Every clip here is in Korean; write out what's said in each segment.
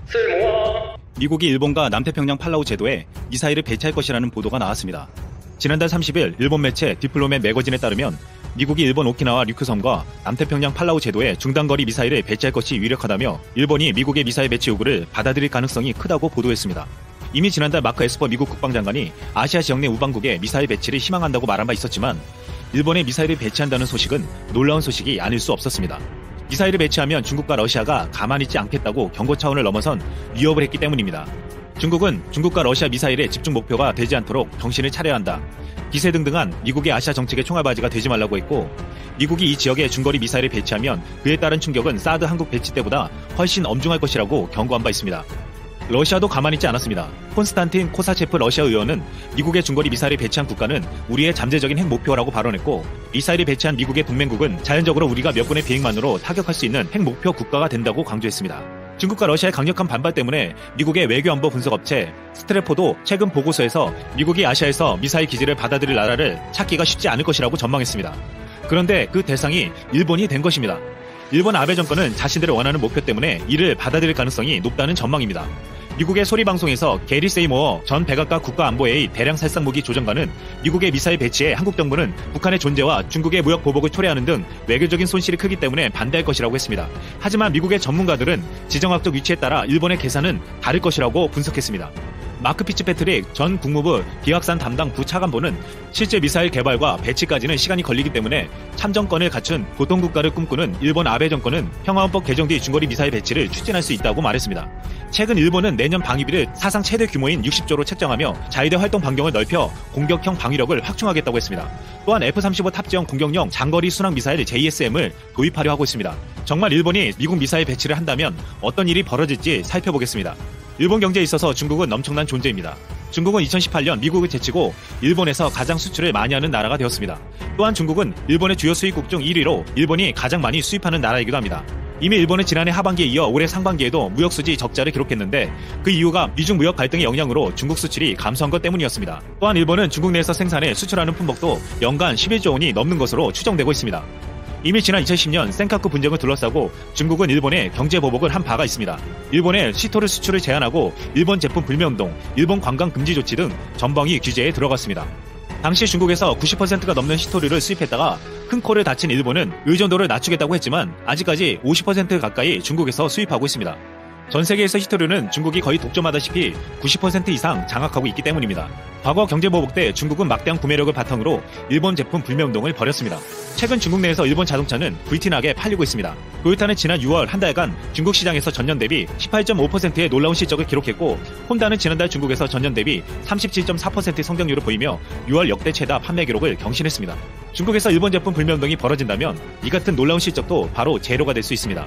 쓸모와 미국이 일본과 남태평양 팔라우 제도에 미사일을 배치할 것이라는 보도가 나왔습니다. 지난달 30일 일본 매체 디플로맷 매거진에 따르면 미국이 일본 오키나와 류큐섬과 남태평양 팔라우 제도에 중단거리 미사일을 배치할 것이 유력하다며 일본이 미국의 미사일 배치 요구를 받아들일 가능성이 크다고 보도했습니다. 이미 지난달 마크 에스퍼 미국 국방장관이 아시아 지역 내 우방국의 미사일 배치를 희망한다고 말한 바 있었지만 일본에 미사일을 배치한다는 소식은 놀라운 소식이 아닐 수 없었습니다. 미사일을 배치하면 중국과 러시아가 가만히 있지 않겠다고 경고 차원을 넘어선 위협을 했기 때문입니다. 중국은 중국과 러시아 미사일의 집중 목표가 되지 않도록 정신을 차려야 한다. 기세등등한 미국의 아시아 정책의 총알바지가 되지 말라고 했고 미국이 이 지역에 중거리 미사일을 배치하면 그에 따른 충격은 사드 한국 배치 때보다 훨씬 엄중할 것이라고 경고한 바 있습니다. 러시아도 가만히 있지 않았습니다. 콘스탄틴 코사체프 러시아 의원은 미국의 중거리 미사일을 배치한 국가는 우리의 잠재적인 핵 목표라고 발언했고 미사일을 배치한 미국의 동맹국은 자연적으로 우리가 몇 분의 비행만으로 타격할 수 있는 핵 목표 국가가 된다고 강조했습니다. 중국과 러시아의 강력한 반발 때문에 미국의 외교안보 분석업체 스트래포도 최근 보고서에서 미국이 아시아에서 미사일 기지를 받아들일 나라를 찾기가 쉽지 않을 것이라고 전망했습니다. 그런데 그 대상이 일본이 된 것입니다. 일본 아베 정권은 자신들의 원하는 목표 때문에 이를 받아들일 가능성이 높다는 전망입니다. 미국의 소리방송에서 게리 세이모어 전 백악관 국가안보회의 대량 살상무기 조정관은 미국의 미사일 배치에 한국 정부는 북한의 존재와 중국의 무역 보복을 초래하는 등 외교적인 손실이 크기 때문에 반대할 것이라고 했습니다. 하지만 미국의 전문가들은 지정학적 위치에 따라 일본의 계산은 다를 것이라고 분석했습니다. 마크 피츠패트릭 전 국무부 비확산 담당 부차관보는 실제 미사일 개발과 배치까지는 시간이 걸리기 때문에 참정권을 갖춘 보통국가를 꿈꾸는 일본 아베 정권은 평화헌법 개정 뒤 중거리 미사일 배치를 추진할 수 있다고 말했습니다. 최근 일본은 내년 방위비를 사상 최대 규모인 60조로 책정하며 자위대 활동 반경을 넓혀 공격형 방위력을 확충하겠다고 했습니다. 또한 F-35 탑재형 공격용 장거리 순항 미사일 JSM을 도입하려 하고 있습니다. 정말 일본이 미국 미사일 배치를 한다면 어떤 일이 벌어질지 살펴보겠습니다. 일본 경제에 있어서 중국은 엄청난 존재입니다. 중국은 2018년 미국을 제치고 일본에서 가장 수출을 많이 하는 나라가 되었습니다. 또한 중국은 일본의 주요 수입국 중 1위로 일본이 가장 많이 수입하는 나라이기도 합니다. 이미 일본은 지난해 하반기에 이어 올해 상반기에도 무역수지 적자를 기록했는데 그 이유가 미중 무역 갈등의 영향으로 중국 수출이 감소한 것 때문이었습니다. 또한 일본은 중국 내에서 생산해 수출하는 품목도 연간 11조 원이 넘는 것으로 추정되고 있습니다. 이미 지난 2010년 센카쿠 분쟁을 둘러싸고 중국은 일본에 경제 보복을 한 바가 있습니다. 일본에 시토류 수출을 제한하고 일본 제품 불매운동, 일본 관광 금지 조치 등 전방위 규제에 들어갔습니다. 당시 중국에서 90%가 넘는 시토류를 수입했다가 큰 코를 다친 일본은 의존도를 낮추겠다고 했지만 아직까지 50% 가까이 중국에서 수입하고 있습니다. 전 세계에서 시토류는 중국이 거의 독점하다시피 90% 이상 장악하고 있기 때문입니다. 과거 경제보복 때 중국은 막대한 구매력을 바탕으로 일본 제품 불매운동을 벌였습니다. 최근 중국 내에서 일본 자동차는 불티나게 팔리고 있습니다. 토요타는 지난 6월 한 달간 중국 시장에서 전년 대비 18.5%의 놀라운 실적을 기록했고 혼다는 지난달 중국에서 전년 대비 37.4%의 성장률을 보이며 6월 역대 최다 판매 기록을 경신했습니다. 중국에서 일본 제품 불매운동이 벌어진다면 이 같은 놀라운 실적도 바로 제로가 될 수 있습니다.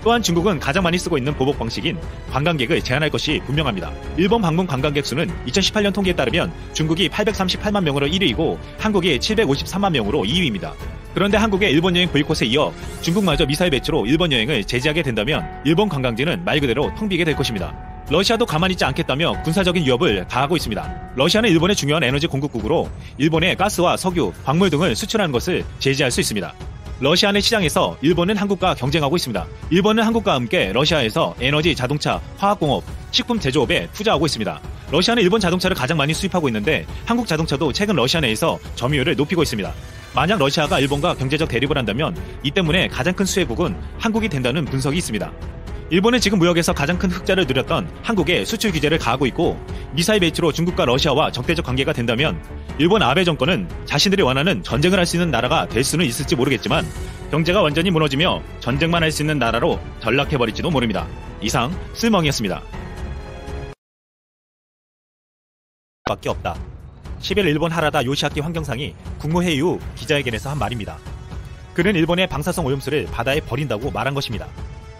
또한 중국은 가장 많이 쓰고 있는 보복 방식인 관광객을 제한할 것이 분명합니다. 일본 방문 관광객 수는 2018년 통계에 따르면 중국이 838만 명으로 1위이고 한국이 753만 명으로 2위입니다. 그런데 한국의 일본 여행 보이콧에 이어 중국마저 미사일 배치로 일본 여행을 제재하게 된다면 일본 관광지는 말 그대로 텅 비게 될 것입니다. 러시아도 가만히 있지 않겠다며 군사적인 위협을 가하고 있습니다. 러시아는 일본의 중요한 에너지 공급국으로 일본에 가스와 석유, 광물 등을 수출하는 것을 제재할 수 있습니다. 러시아 내 시장에서 일본은 한국과 경쟁하고 있습니다. 일본은 한국과 함께 러시아에서 에너지, 자동차, 화학공업, 식품 제조업에 투자하고 있습니다. 러시아는 일본 자동차를 가장 많이 수입하고 있는데 한국 자동차도 최근 러시아 내에서 점유율을 높이고 있습니다. 만약 러시아가 일본과 경제적 대립을 한다면 이 때문에 가장 큰 수혜국은 한국이 된다는 분석이 있습니다. 일본은 지금 무역에서 가장 큰 흑자를 누렸던 한국에 수출 규제를 가하고 있고 미사일 배치로 중국과 러시아와 적대적 관계가 된다면 일본 아베 정권은 자신들이 원하는 전쟁을 할 수 있는 나라가 될 수는 있을지 모르겠지만 경제가 완전히 무너지며 전쟁만 할 수 있는 나라로 전락해버릴지도 모릅니다. 이상 쓸멍이었습니다. 밖에 없다. 10일 일본 하라다 요시아키 환경상이 국무회의 후 기자회견에서 한 말입니다. 그는 일본의 방사성 오염수를 바다에 버린다고 말한 것입니다.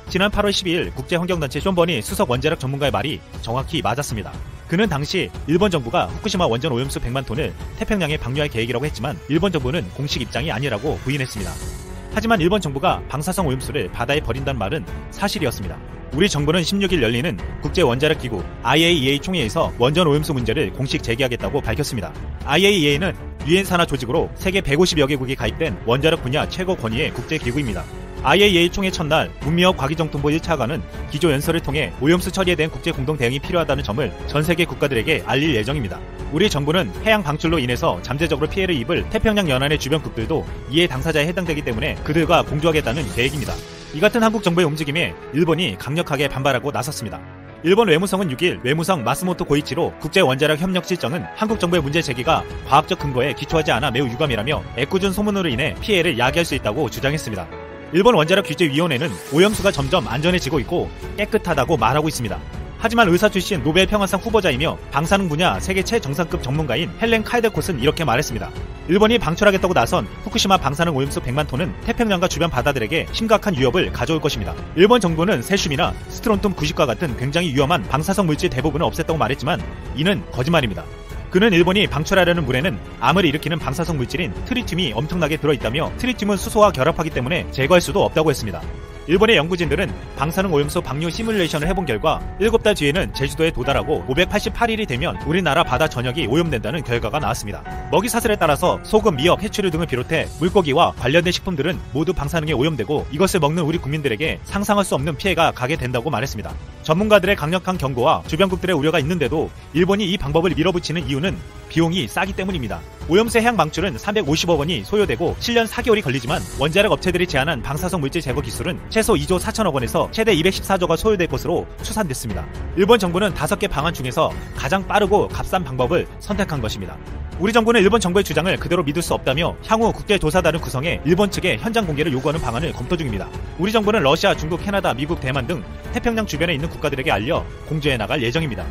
지난 8월 12일 국제환경단체 쇼버니 수석 원자력 전문가의 말이 정확히 맞았습니다. 그는 당시 일본 정부가 후쿠시마 원전 오염수 100만 톤을 태평양에 방류할 계획이라고 했지만 일본 정부는 공식 입장이 아니라고 부인했습니다. 하지만 일본 정부가 방사성 오염수를 바다에 버린다는 말은 사실이었습니다. 우리 정부는 16일 열리는 국제원자력기구 IAEA 총회에서 원전 오염수 문제를 공식 제기하겠다고 밝혔습니다. IAEA는 유엔 산하 조직으로 세계 150여 개국이 가입된 원자력 분야 최고 권위의 국제기구입니다. IAEA 총회 첫날 문미혁 과기정통부 1차관은 기조연설을 통해 오염수 처리에 대한 국제 공동 대응이 필요하다는 점을 전 세계 국가들에게 알릴 예정입니다. 우리 정부는 해양 방출로 인해서 잠재적으로 피해를 입을 태평양 연안의 주변국들도 이에 당사자에 해당되기 때문에 그들과 공조하겠다는 계획입니다. 이 같은 한국 정부의 움직임에 일본이 강력하게 반발하고 나섰습니다. 일본 외무성은 6일 외무성 마스모토 고이치로 국제원자력 협력실장은 한국 정부의 문제 제기가 과학적 근거에 기초하지 않아 매우 유감이라며 애꿎은 소문으로 인해 피해를 야기할 수 있다고 주장했습니다. 일본 원자력규제위원회는 오염수가 점점 안전해지고 있고 깨끗하다고 말하고 있습니다. 하지만 의사 출신 노벨 평화상 후보자이며 방사능 분야 세계 최정상급 전문가인 헬렌 칼데콧은 이렇게 말했습니다. 일본이 방출하겠다고 나선 후쿠시마 방사능 오염수 100만 톤은 태평양과 주변 바다들에게 심각한 위협을 가져올 것입니다. 일본 정부는 세슘이나 스트론튬 90과 같은 굉장히 위험한 방사성 물질 대부분을 없앴다고 말했지만 이는 거짓말입니다. 그는 일본이 방출하려는 물에는 암을 일으키는 방사성 물질인 트리튬이 엄청나게 들어있다며 트리튬은 수소와 결합하기 때문에 제거할 수도 없다고 했습니다. 일본의 연구진들은 방사능 오염수 방류 시뮬레이션을 해본 결과 7달 뒤에는 제주도에 도달하고 588일이 되면 우리나라 바다 전역이 오염된다는 결과가 나왔습니다. 먹이 사슬에 따라서 소금, 미역, 해초류 등을 비롯해 물고기와 관련된 식품들은 모두 방사능에 오염되고 이것을 먹는 우리 국민들에게 상상할 수 없는 피해가 가게 된다고 말했습니다. 전문가들의 강력한 경고와 주변국들의 우려가 있는데도 일본이 이 방법을 밀어붙이는 이유는 비용이 싸기 때문입니다. 오염수 해양 방출은 350억 원이 소요되고 7년 4개월이 걸리지만 원자력 업체들이 제안한 방사성 물질 제거 기술은 최소 2조 4천억 원에서 최대 214조가 소요될 것으로 추산됐습니다. 일본 정부는 5개 방안 중에서 가장 빠르고 값싼 방법을 선택한 것입니다. 우리 정부는 일본 정부의 주장을 그대로 믿을 수 없다며 향후 국제조사단을 구성해 일본 측에 현장 공개를 요구하는 방안을 검토 중입니다. 우리 정부는 러시아, 중국, 캐나다, 미국, 대만 등 태평양 주변에 있는 국가들에게 알려 공조해 나갈 예정입니다.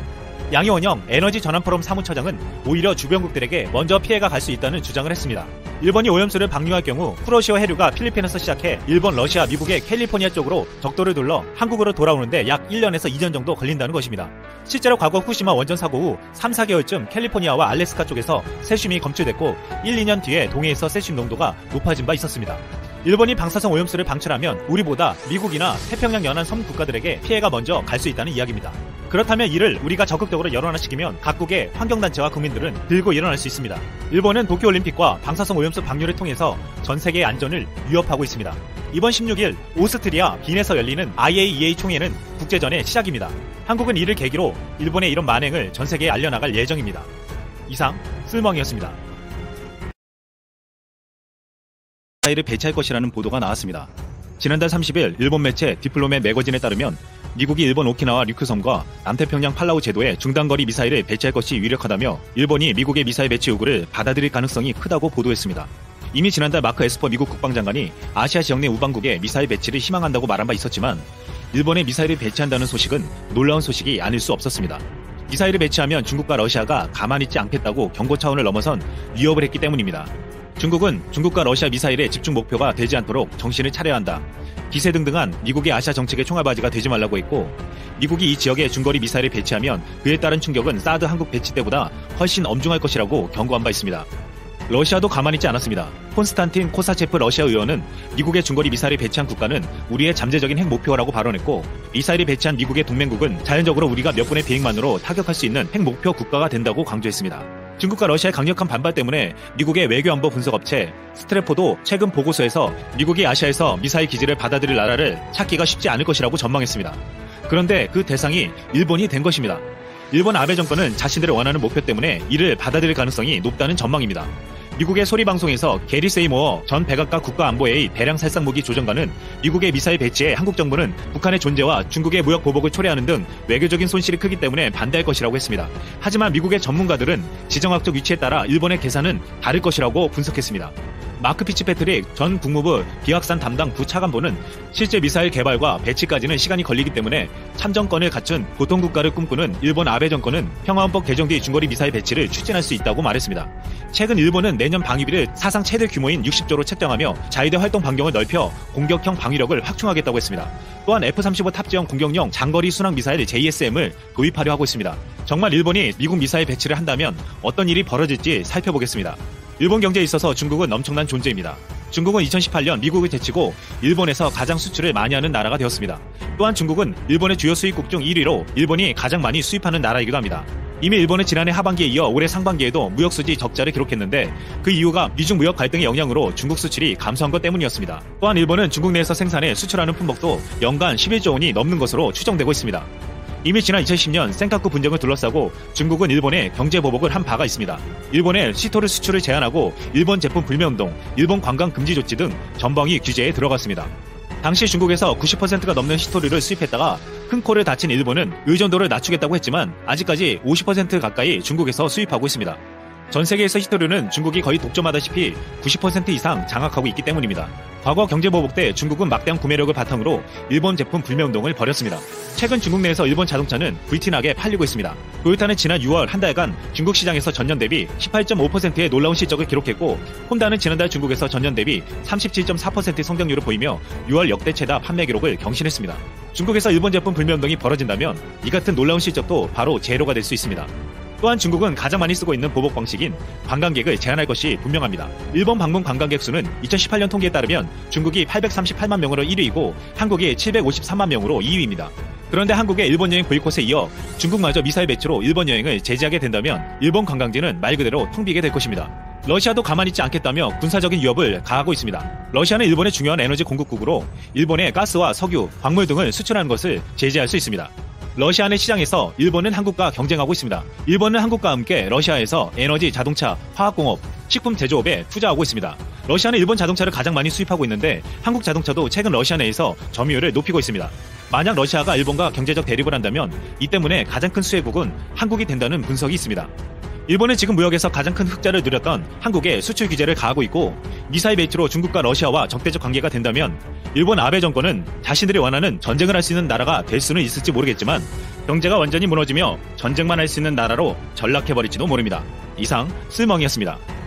양효원영 에너지 전환 포럼 사무처장은 오히려 주변국들에게 먼저 피해가 갈 수 있다는 주장을 했습니다. 일본이 오염수를 방류할 경우 쿠로시오 해류가 필리핀에서 시작해 일본, 러시아, 미국의 캘리포니아 쪽으로 적도를 둘러 한국으로 돌아오는데 약 1년에서 2년 정도 걸린다는 것입니다. 실제로 과거 후쿠시마 원전 사고 후 3, 4개월쯤 캘리포니아와 알래스카 쪽에서 세슘이 검출됐고 1, 2년 뒤에 동해에서 세슘 농도가 높아진 바 있었습니다. 일본이 방사성 오염수를 방출하면 우리보다 미국이나 태평양 연안 섬 국가들에게 피해가 먼저 갈 수 있다는 이야기입니다. 그렇다면 이를 우리가 적극적으로 열어놔시키면 각국의 환경단체와 국민들은 들고 일어날 수 있습니다. 일본은 도쿄올림픽과 방사성 오염수 방류를 통해서 전 세계의 안전을 위협하고 있습니다. 이번 16일 오스트리아 빈에서 열리는 IAEA 총회는 국제전의 시작입니다. 한국은 이를 계기로 일본의 이런 만행을 전 세계에 알려나갈 예정입니다. 이상 쓸멍이었습니다. 미사일을 배치할 것이라는 보도가 나왔습니다. 지난달 30일 일본 매체 디플로맷 매거진에 따르면 미국이 일본 오키나와 류큐섬과 남태평양 팔라우 제도에 중단거리 미사일을 배치할 것이 유력하다며 일본이 미국의 미사일 배치 요구를 받아들일 가능성이 크다고 보도했습니다. 이미 지난달 마크 에스퍼 미국 국방장관이 아시아 지역 내 우방국에 미사일 배치를 희망한다고 말한 바 있었지만 일본에 미사일을 배치한다는 소식은 놀라운 소식이 아닐 수 없었습니다. 미사일을 배치하면 중국과 러시아가 가만히 있지 않겠다고 경고 차원을 넘어선 위협을 했기 때문입니다. 중국은 중국과 러시아 미사일의 집중 목표가 되지 않도록 정신을 차려야 한다. 기세등등한 미국의 아시아 정책의 총알바지가 되지 말라고 했고 미국이 이 지역에 중거리 미사일을 배치하면 그에 따른 충격은 사드 한국 배치 때보다 훨씬 엄중할 것이라고 경고한 바 있습니다. 러시아도 가만히 있지 않았습니다. 콘스탄틴 코사체프 러시아 의원은 미국의 중거리 미사일을 배치한 국가는 우리의 잠재적인 핵 목표라고 발언했고 미사일을 배치한 미국의 동맹국은 자연적으로 우리가 몇 분의 비행만으로 타격할 수 있는 핵 목표 국가가 된다고 강조했습니다. 중국과 러시아의 강력한 반발 때문에 미국의 외교안보 분석업체 스트래포도 최근 보고서에서 미국이 아시아에서 미사일 기지를 받아들일 나라를 찾기가 쉽지 않을 것이라고 전망했습니다. 그런데 그 대상이 일본이 된 것입니다. 일본 아베 정권은 자신들의 원하는 목표 때문에 이를 받아들일 가능성이 높다는 전망입니다. 미국의 소리방송에서 게리 세이모어 전 백악관 국가안보회의 대량 살상무기 조정관은 미국의 미사일 배치에 한국 정부는 북한의 존재와 중국의 무역 보복을 초래하는 등 외교적인 손실이 크기 때문에 반대할 것이라고 했습니다. 하지만 미국의 전문가들은 지정학적 위치에 따라 일본의 계산은 다를 것이라고 분석했습니다. 마크 피츠패트릭 전 국무부 비확산 담당 부차관보는 실제 미사일 개발과 배치까지는 시간이 걸리기 때문에 참정권을 갖춘 보통 국가를 꿈꾸는 일본 아베 정권은 평화헌법 개정 뒤 중거리 미사일 배치를 추진할 수 있다고 말했습니다. 최근 일본은 내년 방위비를 사상 최대 규모인 60조로 책정하며 자위대 활동 반경을 넓혀 공격형 방위력을 확충하겠다고 했습니다. 또한 F-35 탑재형 공격용 장거리 순항 미사일 JSM을 도입하려 하고 있습니다. 정말 일본이 미국 미사일 배치를 한다면 어떤 일이 벌어질지 살펴보겠습니다. 일본 경제에 있어서 중국은 엄청난 존재입니다. 중국은 2018년 미국을 제치고 일본에서 가장 수출을 많이 하는 나라가 되었습니다. 또한 중국은 일본의 주요 수입국 중 1위로 일본이 가장 많이 수입하는 나라이기도 합니다. 이미 일본은 지난해 하반기에 이어 올해 상반기에도 무역수지 적자를 기록했는데 그 이유가 미중 무역 갈등의 영향으로 중국 수출이 감소한 것 때문이었습니다. 또한 일본은 중국 내에서 생산해 수출하는 품목도 연간 11조 원이 넘는 것으로 추정되고 있습니다. 이미 지난 2010년 센카쿠 분쟁을 둘러싸고 중국은 일본에 경제 보복을 한 바가 있습니다. 일본의 시토르 수출을 제한하고 일본 제품 불매운동, 일본 관광 금지 조치 등 전방위 규제에 들어갔습니다. 당시 중국에서 90%가 넘는 시토르를 수입했다가 큰 코를 다친 일본은 의존도를 낮추겠다고 했지만 아직까지 50% 가까이 중국에서 수입하고 있습니다. 전 세계에서 시토르는 중국이 거의 독점하다시피 90% 이상 장악하고 있기 때문입니다. 과거 경제보복 때 중국은 막대한 구매력을 바탕으로 일본 제품 불매운동을 벌였습니다. 최근 중국 내에서 일본 자동차는 불티나게 팔리고 있습니다. 토요타는 지난 6월 한 달간 중국 시장에서 전년 대비 18.5%의 놀라운 실적을 기록했고 혼다는 지난달 중국에서 전년 대비 37.4%의 성장률을 보이며 6월 역대 최다 판매 기록을 경신했습니다. 중국에서 일본 제품 불매운동이 벌어진다면 이 같은 놀라운 실적도 바로 제로가 될 수 있습니다. 또한 중국은 가장 많이 쓰고 있는 보복 방식인 관광객을 제한할 것이 분명합니다. 일본 방문 관광객 수는 2018년 통계에 따르면 중국이 838만 명으로 1위이고 한국이 753만 명으로 2위입니다. 그런데 한국의 일본 여행 보이콧에 이어 중국마저 미사일 배치로 일본 여행을 제재하게 된다면 일본 관광지는 말 그대로 텅 비게 될 것입니다. 러시아도 가만히 있지 않겠다며 군사적인 위협을 가하고 있습니다. 러시아는 일본의 중요한 에너지 공급국으로 일본에 가스와 석유, 광물 등을 수출하는 것을 제재할 수 있습니다. 러시아 내 시장에서 일본은 한국과 경쟁하고 있습니다. 일본은 한국과 함께 러시아에서 에너지, 자동차, 화학공업, 식품 제조업에 투자하고 있습니다. 러시아는 일본 자동차를 가장 많이 수입하고 있는데 한국 자동차도 최근 러시아 내에서 점유율을 높이고 있습니다. 만약 러시아가 일본과 경제적 대립을 한다면 이 때문에 가장 큰 수혜국은 한국이 된다는 분석이 있습니다. 일본은 지금 무역에서 가장 큰 흑자를 누렸던 한국에 수출 규제를 가하고 있고 미사일 배치로 중국과 러시아와 적대적 관계가 된다면 일본 아베 정권은 자신들이 원하는 전쟁을 할 수 있는 나라가 될 수는 있을지 모르겠지만 경제가 완전히 무너지며 전쟁만 할 수 있는 나라로 전락해버릴지도 모릅니다. 이상 쓸멍이었습니다.